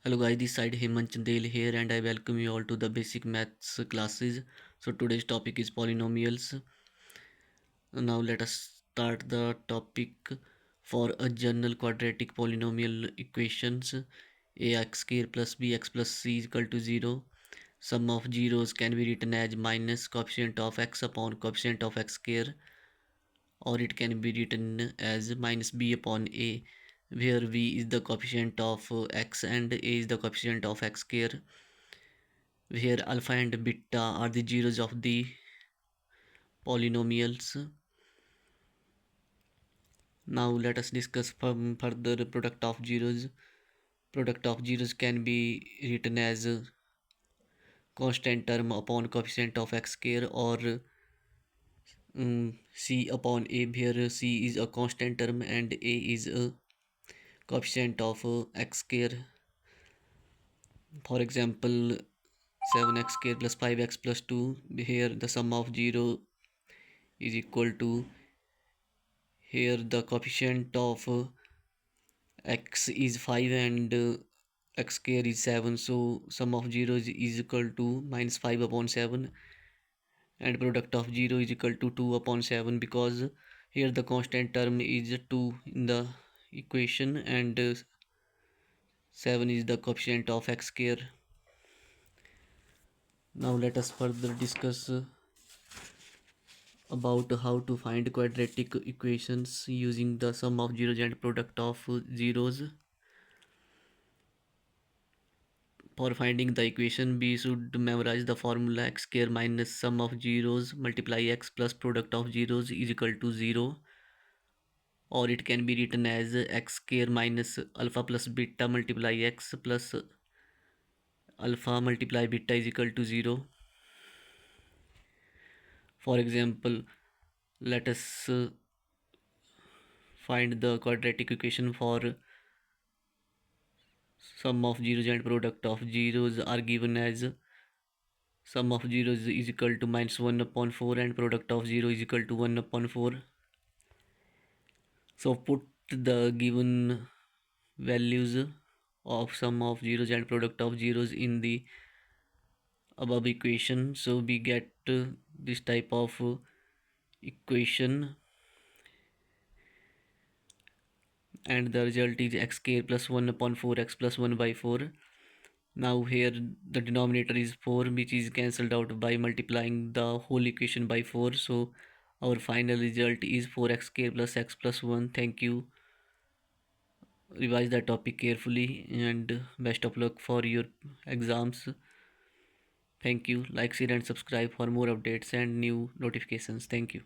Hello guys, this side Hemant Chandel here and I welcome you all to the basic maths classes. So today's topic is polynomials. Now let us start the topic. For a general quadratic polynomial equations ax square plus bx plus c is equal to 0. Sum of zeros can be written as minus coefficient of x upon coefficient of x square, or it can be written as minus b upon a, where v is the coefficient of x and a is the coefficient of x square, where alpha and beta are the zeros of the polynomials. Now let us discuss further product of zeros. Product of zeros can be written as constant term upon coefficient of x square, or c upon a, where c is a constant term and a is a coefficient of x square. For example, 7x square plus 5x plus 2, here the sum of 0 is equal to, here the coefficient of x is 5 and x square is 7, so sum of 0 is equal to minus 5 upon 7, and product of 0 is equal to 2 upon 7, because here the constant term is 2 in the equation and 7 is the coefficient of x square. Now let us further discuss about how to find quadratic equations using the sum of zeros and product of zeros. For finding the equation, we should memorize the formula x square minus sum of zeros multiply x plus product of zeros is equal to 0, or it can be written as x square minus alpha plus beta multiply x plus alpha multiply beta is equal to 0. For example, let us find the quadratic equation for sum of zeros and product of zeros are given as sum of zeros is equal to minus 1 upon 4 and product of 0 is equal to 1 upon 4. So put the given values of sum of zeros and product of zeros in the above equation, so we get this type of equation, and the result is x square plus 1 upon 4x plus 1 by 4. Now here the denominator is 4, which is cancelled out by multiplying the whole equation by 4, so our final result is 4x square plus x plus 1. Thank you. Revise the topic carefully and best of luck for your exams. Thank you. Like, share and subscribe for more updates and new notifications. Thank you.